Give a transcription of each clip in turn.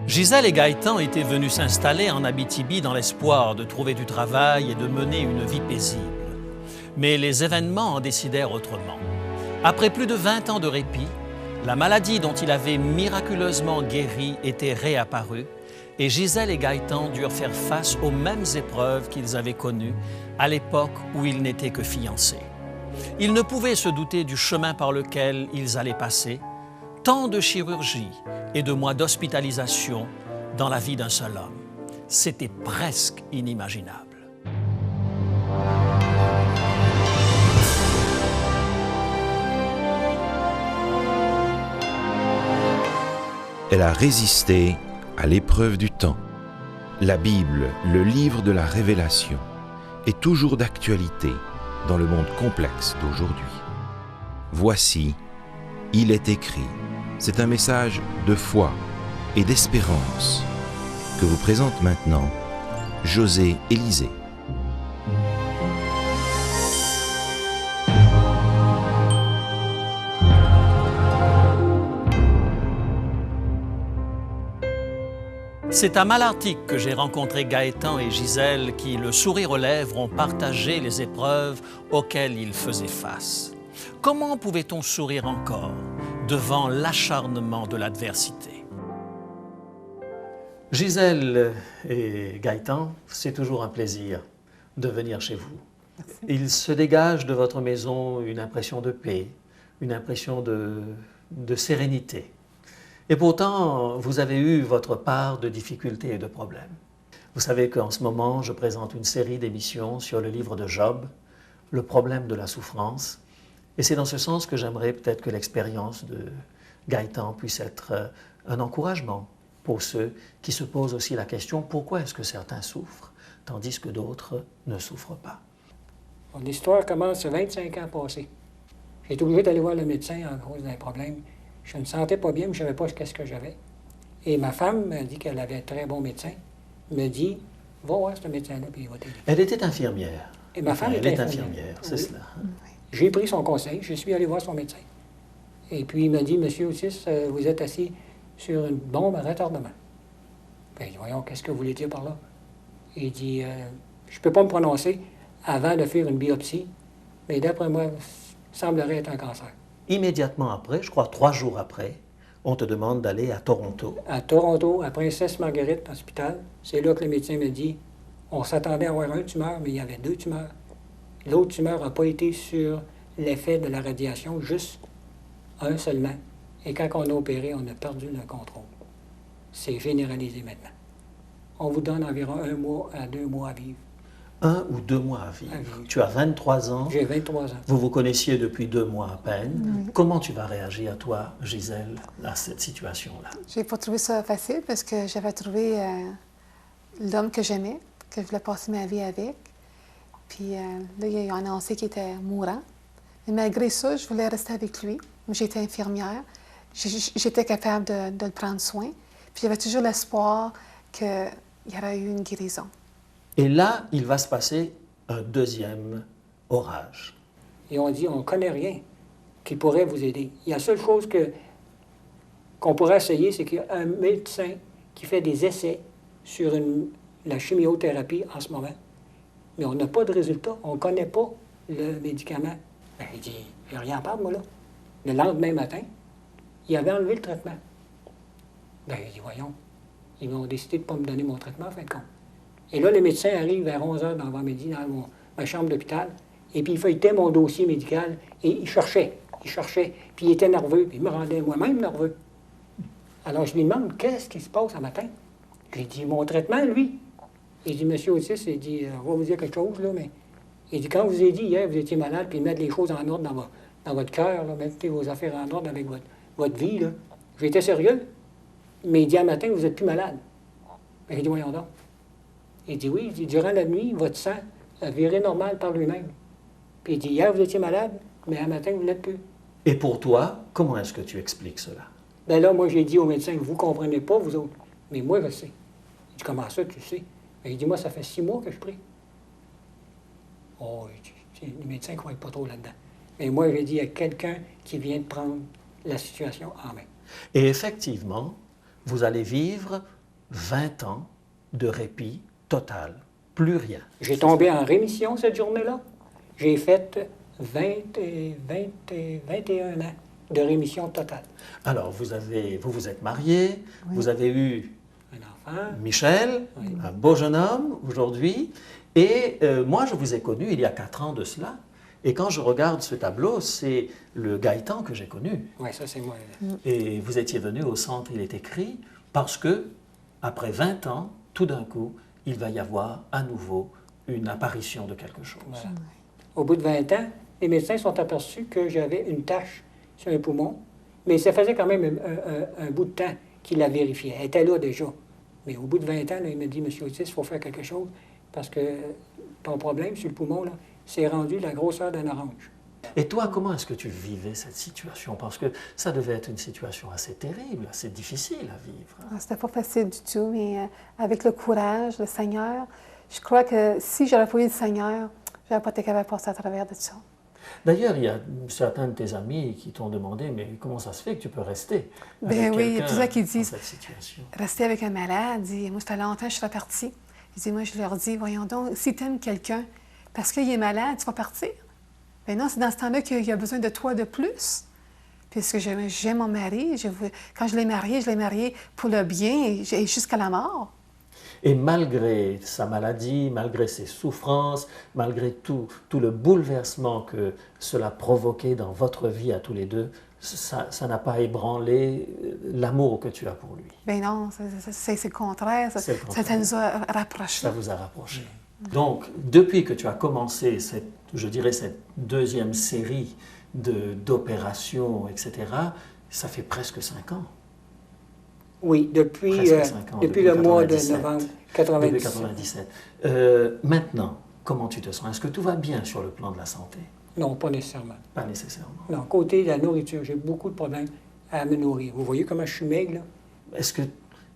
Gisèle et Gaëtan étaient venus s'installer en Abitibi dans l'espoir de trouver du travail et de mener une vie paisible. Mais les événements en décidèrent autrement. Après plus de 20 ans de répit, la maladie dont il avait miraculeusement guéri était réapparue et Gisèle et Gaëtan durent faire face aux mêmes épreuves qu'ils avaient connues à l'époque où ils n'étaient que fiancés. Ils ne pouvaient se douter du chemin par lequel ils allaient passer, tant de chirurgie et de mois d'hospitalisation dans la vie d'un seul homme. C'était presque inimaginable. Elle a résisté à l'épreuve du temps. La Bible, le livre de la révélation, est toujours d'actualité dans le monde complexe d'aujourd'hui. Voici, il est écrit. C'est un message de foi et d'espérance que vous présente maintenant José Élisée. C'est à Malartic que j'ai rencontré Gaëtan et Gisèle qui, le sourire aux lèvres, ont partagé les épreuves auxquelles ils faisaient face. Comment pouvait-on sourire encore devant l'acharnement de l'adversité? Gisèle et Gaëtan, c'est toujours un plaisir de venir chez vous. Merci. Il se dégage de votre maison une impression de paix, une impression de sérénité. Et pourtant, vous avez eu votre part de difficultés et de problèmes. Vous savez qu'en ce moment, je présente une série d'émissions sur le livre de Job, le problème de la souffrance. Et c'est dans ce sens que j'aimerais peut-être que l'expérience de Gaëtan puisse être un encouragement pour ceux qui se posent aussi la question « Pourquoi est-ce que certains souffrent, tandis que d'autres ne souffrent pas ?» Mon histoire commence 25 ans passés. J'ai été obligé d'aller voir le médecin en cause d'un problème. Je ne me sentais pas bien, mais je ne savais pas qu'est-ce que j'avais. Et ma femme m'a dit qu'elle avait un très bon médecin. Elle me dit « Va voir ce médecin-là, puis il va t'aider. » Elle était infirmière. Et ma femme elle est infirmière, c'est cela. Oui. J'ai pris son conseil, je suis allé voir son médecin. Et puis il m'a dit « Monsieur Otis, vous êtes assis sur une bombe à retardement. » Bien, voyons, qu'est-ce que vous voulez dire par là? Il dit « Je ne peux pas me prononcer avant de faire une biopsie, mais d'après moi, ça semblerait être un cancer. » Immédiatement après, je crois 3 jours après, on te demande d'aller à Toronto. À Toronto, à Princesse Marguerite Hospital, c'est là que le médecin me dit on s'attendait à avoir un tumeur, mais il y avait 2 tumeurs. L'autre tumeur n'a pas été sur l'effet de la radiation, juste un seulement. Et quand on a opéré, on a perdu le contrôle. C'est généralisé maintenant. On vous donne environ 1 mois à 2 mois à vivre. 1 ou 2 mois à vivre. Tu as 23 ans. J'ai 23 ans. Vous vous connaissiez depuis 2 mois à peine. Oui. Comment tu vas réagir, toi, Gisèle, à cette situation-là? Je n'ai pas trouvé ça facile parce que j'avais trouvé l'homme que j'aimais, que je voulais passer ma vie avec. Puis là, il a annoncé qu'il était mourant. Mais malgré ça, je voulais rester avec lui. J'étais infirmière. J'étais capable de le prendre soin. Puis j'avais toujours l'espoir qu'il y aurait eu une guérison. Et là, il va se passer un deuxième orage. Et on dit, on ne connaît rien qui pourrait vous aider. Il y a la seule chose qu'on pourrait essayer, c'est qu'il y a un médecin qui fait des essais sur la chimiothérapie en ce moment. Mais on n'a pas de résultat. On ne connaît pas le médicament. Ben, il dit, j'ai rien à perdre, moi, là. Le lendemain matin, il avait enlevé le traitement. Ben, il dit, voyons, ils ont décidé de ne pas me donner mon traitement, en fin de compte. Et là, le médecin arrive vers 11 h dans l'avant-midi dans ma chambre d'hôpital, et puis il feuilletait mon dossier médical, et il cherchait, puis il était nerveux, puis il me rendait moi-même nerveux. Alors, je lui demande, qu'est-ce qui se passe un matin? J'ai dit, mon traitement, lui. Il dit, Monsieur Otis, il dit, on va vous dire quelque chose, là, mais... Il dit, quand vous avez dit hier, vous étiez malade, puis mettre les choses en ordre dans votre cœur, là, mettez vos affaires en ordre avec votre vie, là. J'étais sérieux, mais il dit, un matin, vous n'êtes plus malade. Ben, j'ai dit, voyons donc. Il dit, oui, il dit, durant la nuit, votre sang a viré normal par lui-même. Puis il dit, hier, vous étiez malade, mais un matin, vous ne l'êtes plus. Et pour toi, comment est-ce que tu expliques cela? Ben là, moi, j'ai dit au médecin, vous ne comprenez pas, vous autres. Mais moi, je sais. Il dit, comment ça, tu sais? Ben, il dit, moi, ça fait 6 mois que je prie. Oh, les médecins ne croient pas trop là-dedans. Mais moi, j'ai dit, il y a quelqu'un qui vient de prendre la situation en main. Et effectivement, vous allez vivre 20 ans de répit total, plus rien. J'ai tombé en rémission cette journée-là. J'ai fait 21 ans de rémission totale. Alors, vous êtes marié, Oui. vous avez eu Un enfant. Michel, Oui. un beau jeune homme aujourd'hui, et moi, je vous ai connu il y a 4 ans de cela. Et quand je regarde ce tableau, c'est le Gaëtan que j'ai connu. Oui, ça c'est moi. Et vous étiez venu au centre Il est écrit parce que, après 20 ans, tout d'un coup, il va y avoir à nouveau une apparition de quelque chose. Voilà. Au bout de 20 ans, les médecins sont aperçus que j'avais une tache sur un poumon, mais ça faisait quand même un bout de temps qu'il la vérifiait. Elle était là déjà. Mais au bout de 20 ans, là, il m'a dit, Monsieur Otis, il faut faire quelque chose parce que ton problème sur le poumon, là, c'est rendu la grosseur d'un orange. Et toi, comment est-ce que tu vivais cette situation? Parce que ça devait être une situation assez terrible, assez difficile à vivre. C'était pas facile du tout, mais avec le courage, le Seigneur, je crois que si j'aurais pas eu le Seigneur, j'aurais pas été capable de passer à travers de ça. D'ailleurs, il y a certains de tes amis qui t'ont demandé, mais comment ça se fait que tu peux rester Ben avec oui, il y a quelqu'un plusieurs qui dans disent, cette situation? rester avec un malade, dit, moi, ça fait longtemps que je suis partie. Il dit, moi, je leur dis, voyons donc, si tu aimes quelqu'un, parce qu'il est malade, tu vas partir. Ben non, c'est dans ce temps-là qu'il a besoin de toi de plus. Puisque j'aime mon mari, quand je l'ai marié pour le bien et jusqu'à la mort. Et malgré sa maladie, malgré ses souffrances, malgré tout le bouleversement que cela provoquait dans votre vie à tous les deux, ça n'a pas ébranlé l'amour que tu as pour lui. Ben non, c'est le contraire. C'est le contraire. Ça nous a rapprochés. Ça vous a rapproché. Donc, depuis que tu as commencé cette deuxième série d'opérations, etc., ça fait presque 5 ans. Oui, depuis Presque 5 ans, le mois de 97. novembre Depuis 97. 97. Maintenant, comment tu te sens? Est-ce que tout va bien sur le plan de la santé? Non, pas nécessairement. Pas nécessairement. Non, côté de la nourriture, j'ai beaucoup de problèmes à me nourrir. Vous voyez comment je suis maigre, là? Est-ce que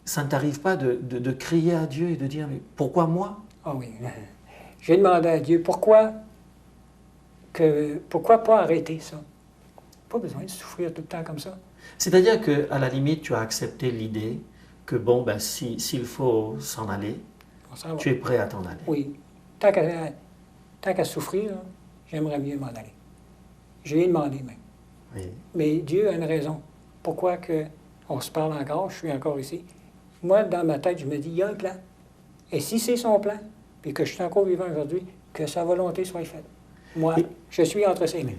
ça ne t'arrive pas de crier à Dieu et de dire, mais pourquoi moi? Ah oui. J'ai demandé à Dieu, pourquoi pas arrêter ça? Pas besoin de souffrir tout le temps comme ça. C'est-à-dire qu'à la limite, tu as accepté l'idée que, bon, ben, s'il faut s'en aller, On s'en va. tu es prêt à t'en aller. Oui. Tant qu'à souffrir, là, j'aimerais mieux m'en aller. Je lui ai demandé même. Oui. Mais Dieu a une raison. Pourquoi on se parle encore, je suis encore ici. Moi, dans ma tête, je me dis, il y a un plan. Et si c'est son plan, puis que je suis encore vivant aujourd'hui, que sa volonté soit faite. Moi, je suis entre ses mains.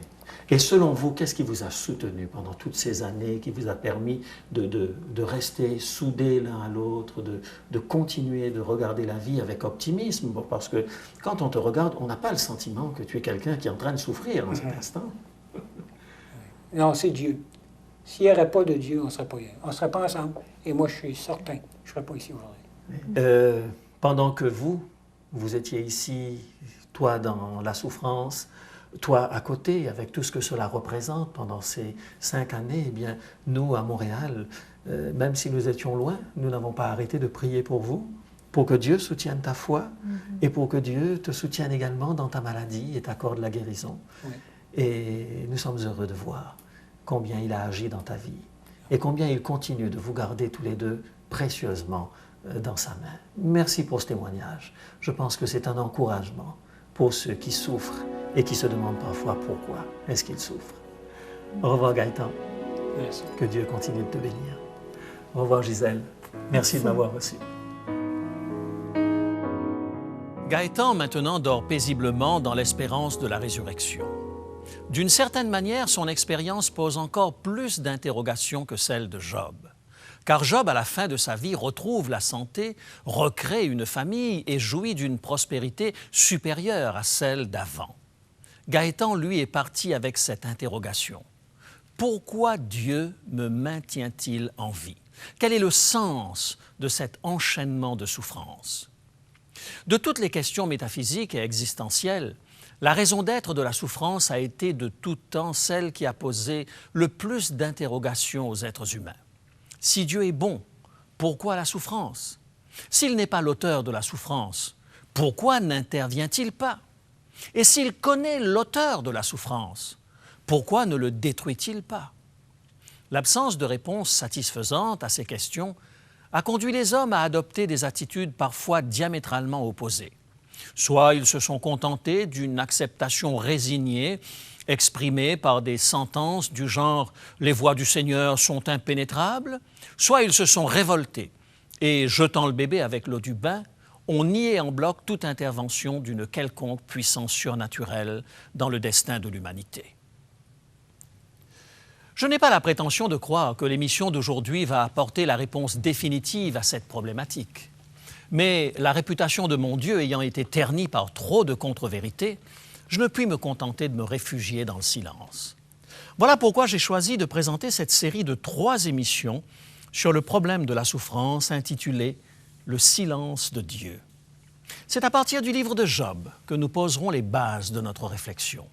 Et selon vous, qu'est-ce qui vous a soutenu pendant toutes ces années, qui vous a permis de rester soudés l'un à l'autre, de continuer de regarder la vie avec optimisme? Parce que quand on te regarde, on n'a pas le sentiment que tu es quelqu'un qui est en train de souffrir en cet instant. Non, c'est Dieu. S'il n'y aurait pas de Dieu, on ne serait pas ensemble. Et moi, je suis certain, je ne serais pas ici aujourd'hui. Pendant que vous étiez ici, toi dans la souffrance, toi à côté, avec tout ce que cela représente pendant ces 5 années, eh bien, nous, à Montréal, même si nous étions loin, nous n'avons pas arrêté de prier pour vous, pour que Dieu soutienne ta foi et pour que Dieu te soutienne également dans ta maladie et t'accorde la guérison. Oui. Et nous sommes heureux de voir combien il a agi dans ta vie et combien il continue de vous garder tous les deux précieusement dans sa main. Merci pour ce témoignage. Je pense que c'est un encouragement pour ceux qui souffrent et qui se demandent parfois pourquoi est-ce qu'ils souffrent. Au revoir Gaëtan. Merci. Que Dieu continue de te bénir. Au revoir Gisèle. Merci de m'avoir reçu. Gaëtan maintenant dort paisiblement dans l'espérance de la résurrection. D'une certaine manière, son expérience pose encore plus d'interrogations que celle de Job. Car Job, à la fin de sa vie, retrouve la santé, recrée une famille et jouit d'une prospérité supérieure à celle d'avant. Gaëtan, lui, est parti avec cette interrogation. Pourquoi Dieu me maintient-il en vie? Quel est le sens de cet enchaînement de souffrances? De toutes les questions métaphysiques et existentielles, la raison d'être de la souffrance a été de tout temps celle qui a posé le plus d'interrogations aux êtres humains. Si Dieu est bon, pourquoi la souffrance? S'il n'est pas l'auteur de la souffrance, pourquoi n'intervient-il pas? Et s'il connaît l'auteur de la souffrance, pourquoi ne le détruit-il pas? L'absence de réponse satisfaisante à ces questions a conduit les hommes à adopter des attitudes parfois diamétralement opposées. Soit ils se sont contentés d'une acceptation résignée, exprimée par des sentences du genre « les voies du Seigneur sont impénétrables », soit ils se sont révoltés et, jetant le bébé avec l'eau du bain, ont nié en bloc toute intervention d'une quelconque puissance surnaturelle dans le destin de l'humanité. Je n'ai pas la prétention de croire que l'émission d'aujourd'hui va apporter la réponse définitive à cette problématique. Mais la réputation de mon Dieu ayant été ternie par trop de contre-vérités, je ne puis me contenter de me réfugier dans le silence. Voilà pourquoi j'ai choisi de présenter cette série de 3 émissions sur le problème de la souffrance intitulée « Le silence de Dieu ». C'est à partir du livre de Job que nous poserons les bases de notre réflexion.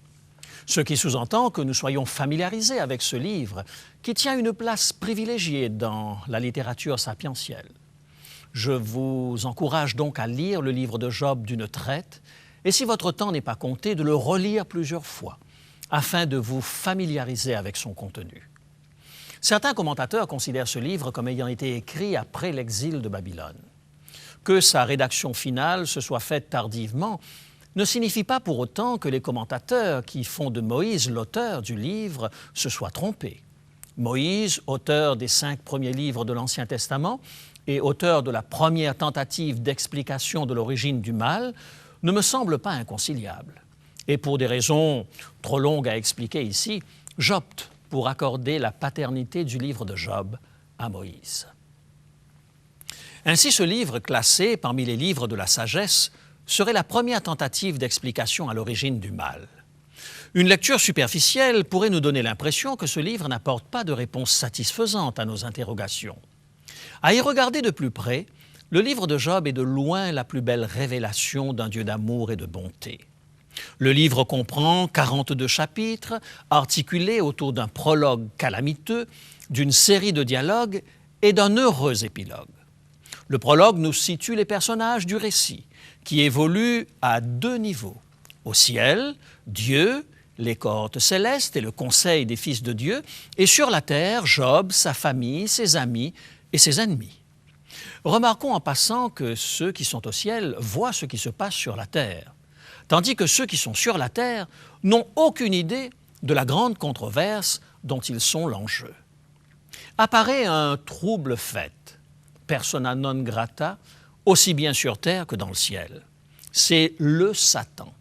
Ce qui sous-entend que nous soyons familiarisés avec ce livre qui tient une place privilégiée dans la littérature sapientielle. Je vous encourage donc à lire le livre de Job d'une traite et si votre temps n'est pas compté, de le relire plusieurs fois afin de vous familiariser avec son contenu. Certains commentateurs considèrent ce livre comme ayant été écrit après l'exil de Babylone. Que sa rédaction finale se soit faite tardivement ne signifie pas pour autant que les commentateurs qui font de Moïse l'auteur du livre se soient trompés. Moïse, auteur des 5 premiers livres de l'Ancien Testament et auteur de la première tentative d'explication de l'origine du mal, ne me semble pas inconciliable. Et pour des raisons trop longues à expliquer ici, j'opte pour accorder la paternité du livre de Job à Moïse. Ainsi, ce livre, classé parmi les livres de la sagesse, serait la première tentative d'explication à l'origine du mal. Une lecture superficielle pourrait nous donner l'impression que ce livre n'apporte pas de réponse satisfaisante à nos interrogations. À y regarder de plus près, le livre de Job est de loin la plus belle révélation d'un Dieu d'amour et de bonté. Le livre comprend 42 chapitres articulés autour d'un prologue calamiteux, d'une série de dialogues et d'un heureux épilogue. Le prologue nous situe les personnages du récit, qui évoluent à 2 niveaux. Au ciel, Dieu, les cohortes célestes et le conseil des fils de Dieu, et sur la terre, Job, sa famille, ses amis et ses ennemis. Remarquons en passant que ceux qui sont au ciel voient ce qui se passe sur la terre, tandis que ceux qui sont sur la terre n'ont aucune idée de la grande controverse dont ils sont l'enjeu. Apparaît un trouble fait, persona non grata, aussi bien sur terre que dans le ciel. C'est le Satan,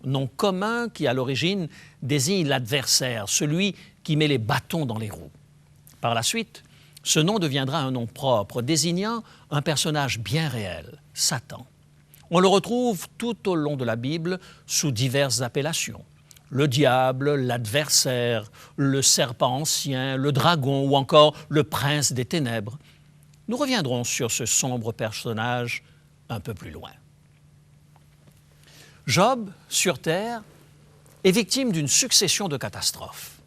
nom commun qui, à l'origine, désigne l'adversaire, celui qui met les bâtons dans les roues. Par la suite, ce nom deviendra un nom propre, désignant un personnage bien réel, Satan. On le retrouve tout au long de la Bible sous diverses appellations. Le diable, l'adversaire, le serpent ancien, le dragon ou encore le prince des ténèbres. Nous reviendrons sur ce sombre personnage un peu plus loin. Job, sur terre, est victime d'une succession de catastrophes.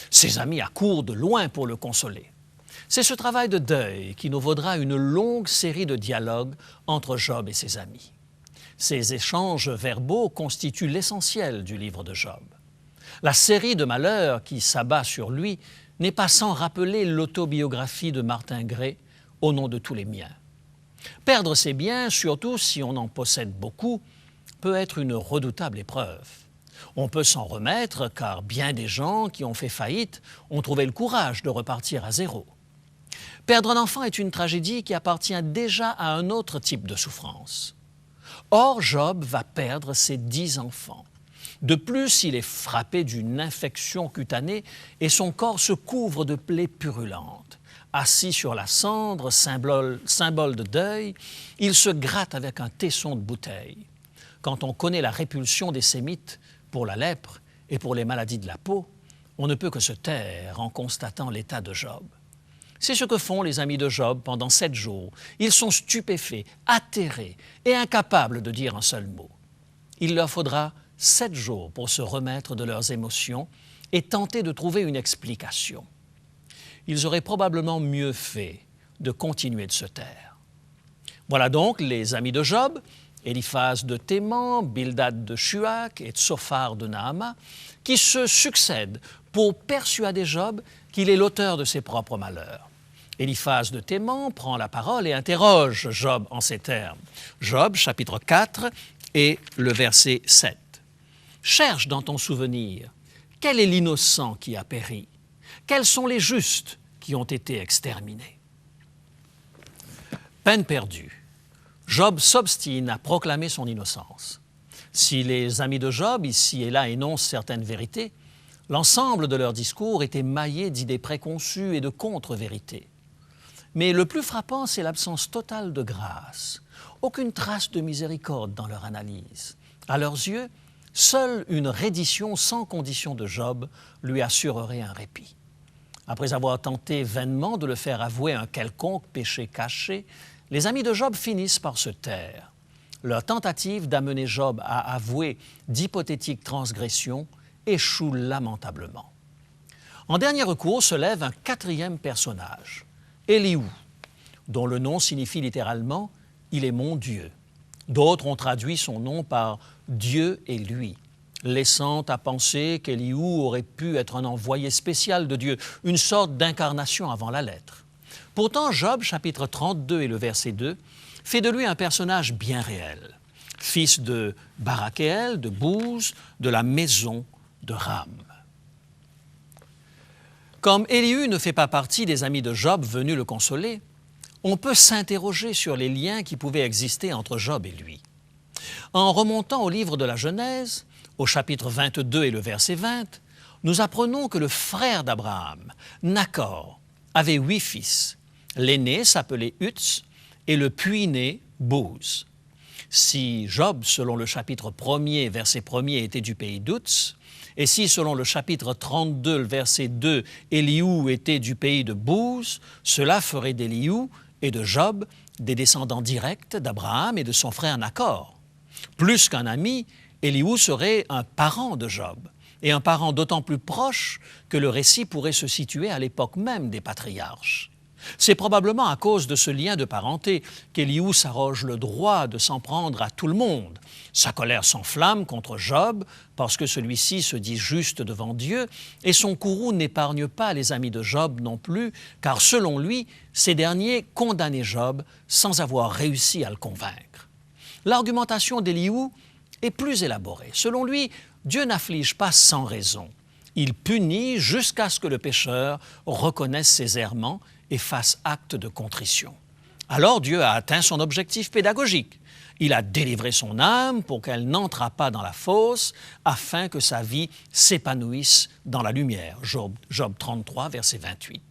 Ses amis accourent de loin pour le consoler. C'est ce travail de deuil qui nous vaudra une longue série de dialogues entre Job et ses amis. Ces échanges verbaux constituent l'essentiel du livre de Job. La série de malheurs qui s'abat sur lui n'est pas sans rappeler l'autobiographie de Martin Gray, Au nom de tous les miens. Perdre ses biens, surtout si on en possède beaucoup, peut être une redoutable épreuve. On peut s'en remettre car bien des gens qui ont fait faillite ont trouvé le courage de repartir à zéro. Perdre un enfant est une tragédie qui appartient déjà à un autre type de souffrance. Or, Job va perdre ses 10 enfants. De plus, il est frappé d'une infection cutanée et son corps se couvre de plaies purulentes. Assis sur la cendre, symbole de deuil, il se gratte avec un tesson de bouteille. Quand on connaît la répulsion des Sémites pour la lèpre et pour les maladies de la peau, on ne peut que se taire en constatant l'état de Job. C'est ce que font les amis de Job pendant 7 jours. Ils sont stupéfaits, atterrés et incapables de dire un seul mot. Il leur faudra 7 jours pour se remettre de leurs émotions et tenter de trouver une explication. Ils auraient probablement mieux fait de continuer de se taire. Voilà donc les amis de Job, Éliphaz de Théman, Bildad de Shuach et Tsophar de Naama, qui se succèdent pour persuader Job qu'il est l'auteur de ses propres malheurs. Éliphaz de Théman prend la parole et interroge Job en ces termes. Job, chapitre 4 et le verset 7. « Cherche dans ton souvenir, quel est l'innocent qui a péri? Quels sont les justes qui ont été exterminés? » Peine perdue. Job s'obstine à proclamer son innocence. Si les amis de Job, ici et là, énoncent certaines vérités, l'ensemble de leur discours est émaillé d'idées préconçues et de contre-vérités. Mais le plus frappant, c'est l'absence totale de grâce. Aucune trace de miséricorde dans leur analyse. À leurs yeux, seule une reddition sans condition de Job lui assurerait un répit. Après avoir tenté vainement de le faire avouer un quelconque péché caché, les amis de Job finissent par se taire. Leur tentative d'amener Job à avouer d'hypothétiques transgressions échoue lamentablement. En dernier recours se lève un quatrième personnage, Élihu, dont le nom signifie littéralement « il est mon Dieu ». D'autres ont traduit son nom par « Dieu et lui », laissant à penser qu'Élihu aurait pu être un envoyé spécial de Dieu, une sorte d'incarnation avant la lettre. Pourtant, Job, chapitre 32 et le verset 2, fait de lui un personnage bien réel, fils de Barakéel, de Bouz, de la maison de Ram. Comme Élihu ne fait pas partie des amis de Job venus le consoler, on peut s'interroger sur les liens qui pouvaient exister entre Job et lui. En remontant au livre de la Genèse, au chapitre 22 et le verset 20, nous apprenons que le frère d'Abraham, Nachor, avait 8 fils. L'aîné s'appelait Uts et le puîné Bouz. Si Job, selon le chapitre 1er, verset 1er, était du pays d'Uts, et si, selon le chapitre 32, le verset 2, Élihu était du pays de Bouz, cela ferait d'Élihu et de Job des descendants directs d'Abraham et de son frère Nachor. Plus qu'un ami, Élihu serait un parent de Job, et un parent d'autant plus proche que le récit pourrait se situer à l'époque même des patriarches. C'est probablement à cause de ce lien de parenté qu'Élihu s'arroge le droit de s'en prendre à tout le monde. Sa colère s'enflamme contre Job parce que celui-ci se dit juste devant Dieu, et son courroux n'épargne pas les amis de Job non plus, car selon lui, ces derniers condamnaient Job sans avoir réussi à le convaincre. L'argumentation d'Élihu est plus élaborée. Selon lui, Dieu n'afflige pas sans raison. Il punit jusqu'à ce que le pécheur reconnaisse ses errements et fasse acte de contrition. Alors Dieu a atteint son objectif pédagogique. Il a délivré son âme pour qu'elle n'entrât pas dans la fosse, afin que sa vie s'épanouisse dans la lumière. Job 33, verset 28.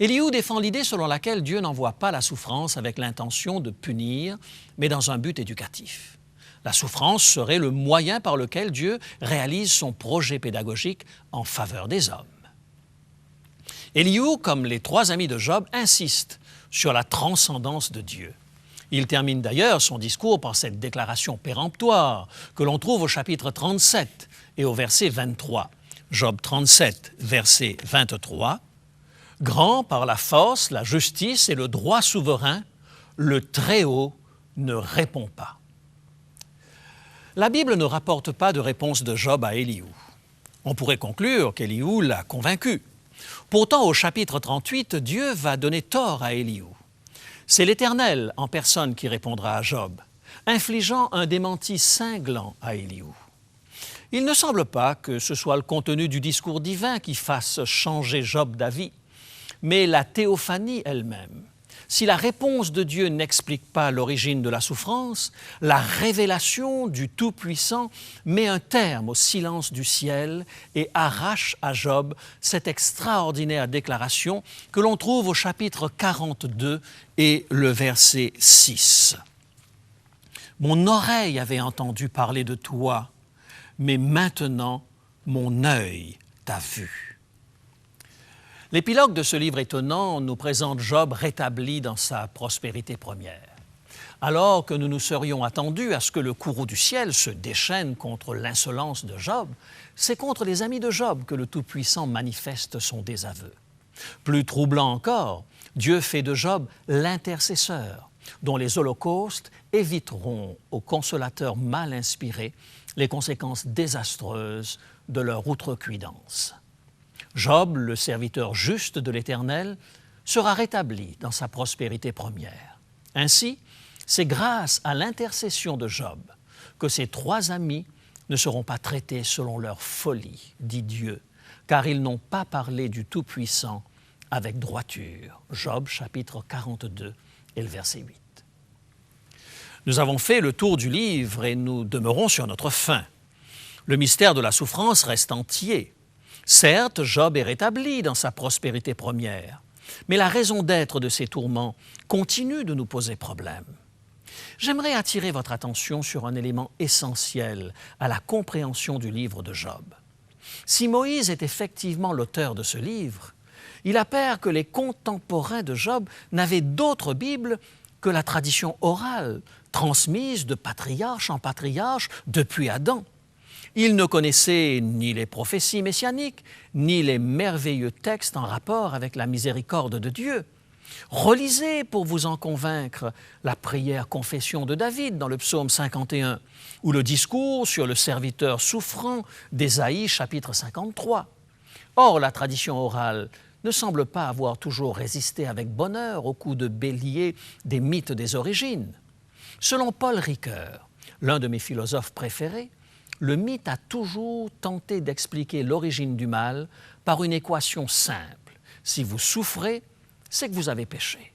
Élihu défend l'idée selon laquelle Dieu n'envoie pas la souffrance avec l'intention de punir, mais dans un but éducatif. La souffrance serait le moyen par lequel Dieu réalise son projet pédagogique en faveur des hommes. Élihu, comme les 3 amis de Job, insiste sur la transcendance de Dieu. Il termine d'ailleurs son discours par cette déclaration péremptoire que l'on trouve au chapitre 37 et au verset 23. Job 37, verset 23. « Grand par la force, la justice et le droit souverain, le Très-Haut ne répond pas. » La Bible ne rapporte pas de réponse de Job à Élihu. On pourrait conclure qu'Élihu l'a convaincu. Pourtant, au chapitre 38, Dieu va donner tort à Élihu. C'est l'Éternel en personne qui répondra à Job, infligeant un démenti cinglant à Élihu. Il ne semble pas que ce soit le contenu du discours divin qui fasse changer Job d'avis, mais la théophanie elle-même. Si la réponse de Dieu n'explique pas l'origine de la souffrance, la révélation du Tout-Puissant met un terme au silence du ciel et arrache à Job cette extraordinaire déclaration que l'on trouve au chapitre 42 et le verset 6. « Mon oreille avait entendu parler de toi, mais maintenant mon œil t'a vu. » L'épilogue de ce livre étonnant nous présente Job rétabli dans sa prospérité première. Alors que nous nous serions attendus à ce que le courroux du ciel se déchaîne contre l'insolence de Job, c'est contre les amis de Job que le Tout-Puissant manifeste son désaveu. Plus troublant encore, Dieu fait de Job l'intercesseur, dont les holocaustes éviteront aux consolateurs mal inspirés les conséquences désastreuses de leur outrecuidance. Job, le serviteur juste de l'Éternel, sera rétabli dans sa prospérité première. Ainsi, c'est grâce à l'intercession de Job que ses 3 amis ne seront pas traités selon leur folie, dit Dieu, car ils n'ont pas parlé du Tout-Puissant avec droiture. Job, chapitre 42 et le verset 8. Nous avons fait le tour du livre et nous demeurons sur notre fin. Le mystère de la souffrance reste entier. Certes, Job est rétabli dans sa prospérité première, mais la raison d'être de ces tourments continue de nous poser problème. J'aimerais attirer votre attention sur un élément essentiel à la compréhension du livre de Job. Si Moïse est effectivement l'auteur de ce livre, il apparaît que les contemporains de Job n'avaient d'autre Bible que la tradition orale, transmise de patriarche en patriarche depuis Adam. Ils ne connaissaient ni les prophéties messianiques, ni les merveilleux textes en rapport avec la miséricorde de Dieu. Relisez pour vous en convaincre la prière confession de David dans le psaume 51 ou le discours sur le serviteur souffrant d'Ésaïe chapitre 53. Or, la tradition orale ne semble pas avoir toujours résisté avec bonheur au coup de bélier des mythes des origines. Selon Paul Ricoeur, l'un de mes philosophes préférés, le mythe a toujours tenté d'expliquer l'origine du mal par une équation simple. Si vous souffrez, c'est que vous avez péché.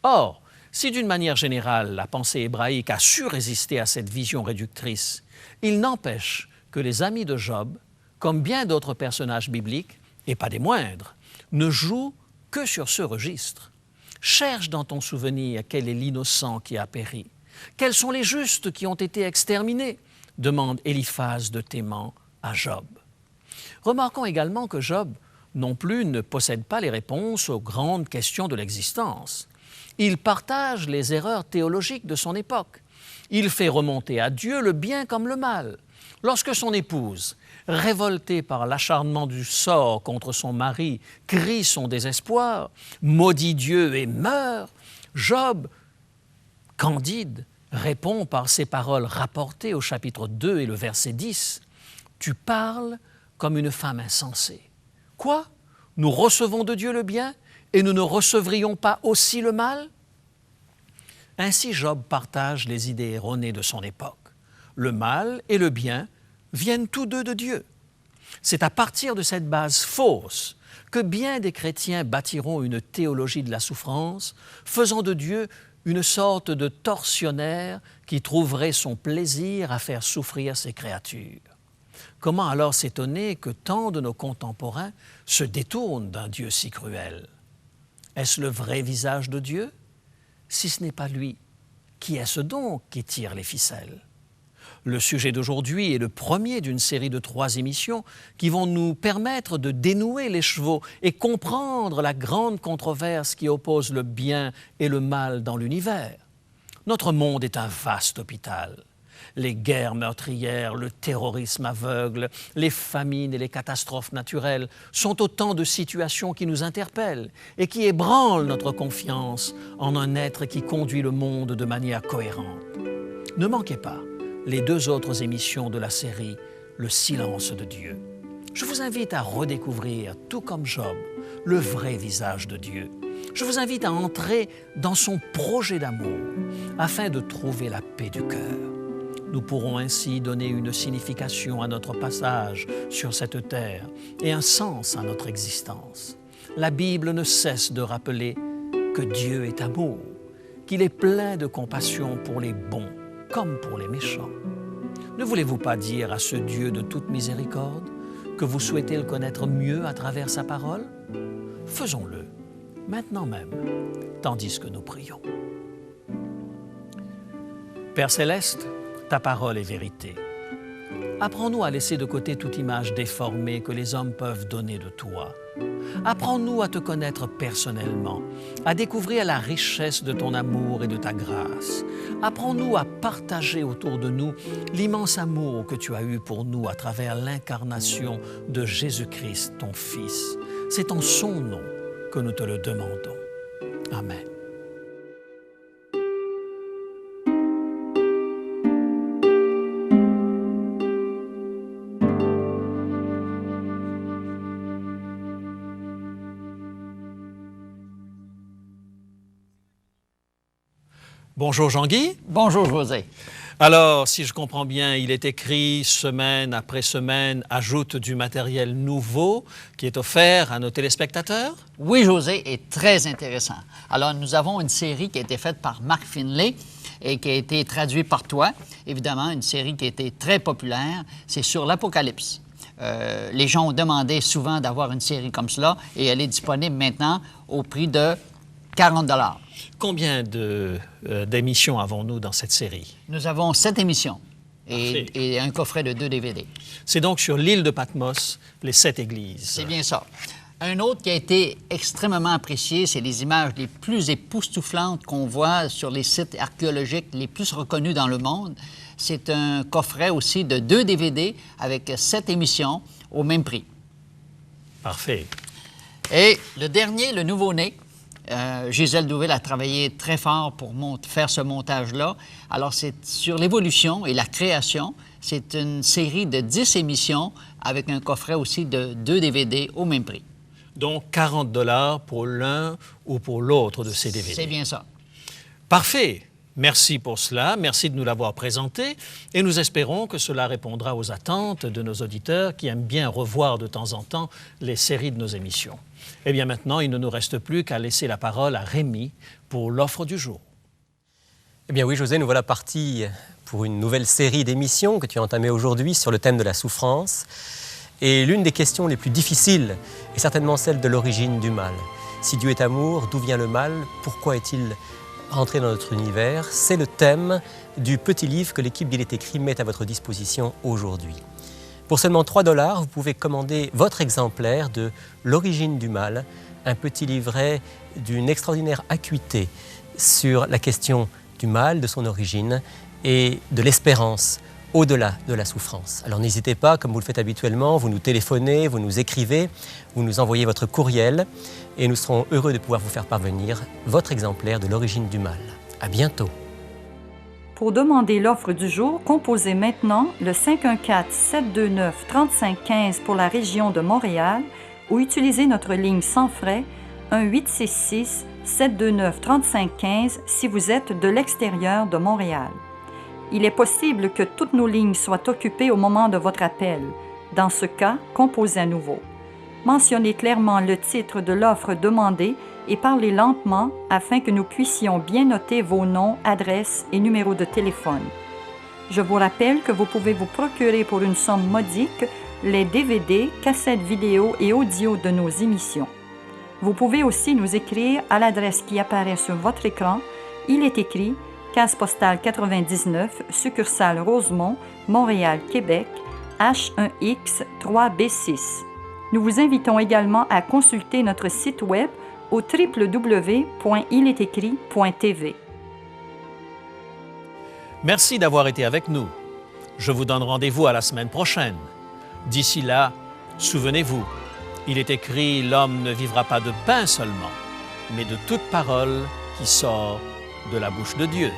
Or, si d'une manière générale la pensée hébraïque a su résister à cette vision réductrice, il n'empêche que les amis de Job, comme bien d'autres personnages bibliques, et pas des moindres, ne jouent que sur ce registre. Cherche dans ton souvenir quel est l'innocent qui a péri. Quels sont les justes qui ont été exterminés, demande Éliphaz de Théman à Job. Remarquons également que Job non plus ne possède pas les réponses aux grandes questions de l'existence. Il partage les erreurs théologiques de son époque. Il fait remonter à Dieu le bien comme le mal. Lorsque son épouse, révoltée par l'acharnement du sort contre son mari, crie son désespoir, maudit Dieu et meurt, Job, candide, répond par ces paroles rapportées au chapitre 2 et le verset 10. « Tu parles comme une femme insensée. Quoi? Nous recevons de Dieu le bien et nous ne recevrions pas aussi le mal? » Ainsi Job partage les idées erronées de son époque. Le mal et le bien viennent tous deux de Dieu. C'est à partir de cette base fausse que bien des chrétiens bâtiront une théologie de la souffrance, faisant de Dieu une sorte de tortionnaire qui trouverait son plaisir à faire souffrir ses créatures. Comment alors s'étonner que tant de nos contemporains se détournent d'un Dieu si cruel? Est-ce le vrai visage de Dieu? Si ce n'est pas lui, qui est-ce donc qui tire les ficelles? Le sujet d'aujourd'hui est le premier d'une série de 3 émissions qui vont nous permettre de dénouer l'écheveau et comprendre la grande controverse qui oppose le bien et le mal dans l'univers. Notre monde est un vaste hôpital. Les guerres meurtrières, le terrorisme aveugle, les famines et les catastrophes naturelles sont autant de situations qui nous interpellent et qui ébranlent notre confiance en un être qui conduit le monde de manière cohérente. Ne manquez pas les 2 autres émissions de la série « Le silence de Dieu ». Je vous invite à redécouvrir, tout comme Job, le vrai visage de Dieu. Je vous invite à entrer dans son projet d'amour afin de trouver la paix du cœur. Nous pourrons ainsi donner une signification à notre passage sur cette terre et un sens à notre existence. La Bible ne cesse de rappeler que Dieu est amour, qu'il est plein de compassion pour les bons comme pour les méchants. Ne voulez-vous pas dire à ce Dieu de toute miséricorde que vous souhaitez le connaître mieux à travers sa parole? Faisons-le, maintenant même, tandis que nous prions. Père Céleste, ta parole est vérité. Apprends-nous à laisser de côté toute image déformée que les hommes peuvent donner de toi. Apprends-nous à te connaître personnellement, à découvrir la richesse de ton amour et de ta grâce. Apprends-nous à partager autour de nous l'immense amour que tu as eu pour nous à travers l'incarnation de Jésus-Christ, ton Fils. C'est en son nom que nous te le demandons. Amen. Bonjour Jean-Guy. Bonjour José. Alors, si je comprends bien, il est écrit semaine après semaine, ajoute du matériel nouveau qui est offert à nos téléspectateurs? Oui, José, est très intéressant. Alors, nous avons une série qui a été faite par Mark Finlay et qui a été traduite par toi. Évidemment, une série qui a été très populaire. C'est sur l'Apocalypse. Les gens ont demandé souvent d'avoir une série comme cela et elle est disponible maintenant au prix de 40 $. Combien d'émissions avons-nous dans cette série? Nous avons 7 émissions et un coffret de 2 DVD. C'est donc sur l'île de Patmos, les 7 églises. C'est bien ça. Un autre qui a été extrêmement apprécié, c'est les images les plus époustouflantes qu'on voit sur les sites archéologiques les plus reconnus dans le monde. C'est un coffret aussi de 2 DVD avec 7 émissions au même prix. Parfait. Et le dernier, le nouveau-né, Gisèle Douville a travaillé très fort pour faire ce montage-là. Alors, c'est sur l'évolution et la création. C'est une série de 10 émissions avec un coffret aussi de 2 DVD au même prix. Donc 40 $ pour l'un ou pour l'autre de ces DVD. C'est bien ça. Parfait. Merci pour cela. Merci de nous l'avoir présenté. Et nous espérons que cela répondra aux attentes de nos auditeurs qui aiment bien revoir de temps en temps les séries de nos émissions. Eh bien maintenant, il ne nous reste plus qu'à laisser la parole à Rémi pour l'offre du jour. Eh bien oui, José, nous voilà partis pour une nouvelle série d'émissions que tu as entamée aujourd'hui sur le thème de la souffrance. Et l'une des questions les plus difficiles est certainement celle de l'origine du mal. Si Dieu est amour, d'où vient le mal? Pourquoi est-il rentré dans notre univers? C'est le thème du petit livre que l'équipe d'Il est écrit met à votre disposition aujourd'hui. Pour seulement 3 $, vous pouvez commander votre exemplaire de L'origine du mal, un petit livret d'une extraordinaire acuité sur la question du mal, de son origine et de l'espérance au-delà de la souffrance. Alors n'hésitez pas, comme vous le faites habituellement, vous nous téléphonez, vous nous écrivez, vous nous envoyez votre courriel et nous serons heureux de pouvoir vous faire parvenir votre exemplaire de L'origine du mal. À bientôt. Pour demander l'offre du jour, composez maintenant le 514-729-3515 pour la région de Montréal ou utilisez notre ligne sans frais 1-866-729-3515 si vous êtes de l'extérieur de Montréal. Il est possible que toutes nos lignes soient occupées au moment de votre appel. Dans ce cas, composez à nouveau. Mentionnez clairement le titre de l'offre demandée et parlez lentement afin que nous puissions bien noter vos noms, adresses et numéros de téléphone. Je vous rappelle que vous pouvez vous procurer pour une somme modique les DVD, cassettes vidéo et audio de nos émissions. Vous pouvez aussi nous écrire à l'adresse qui apparaît sur votre écran. Il est écrit Case postale 99, succursale Rosemont, Montréal, Québec, H1X 3B6. Nous vous invitons également à consulter notre site web au www.ilétécrit.tv. Merci d'avoir été avec nous. Je vous donne rendez-vous à la semaine prochaine. D'ici là, souvenez-vous, il est écrit « L'homme ne vivra pas de pain seulement, mais de toute parole qui sort de la bouche de Dieu ».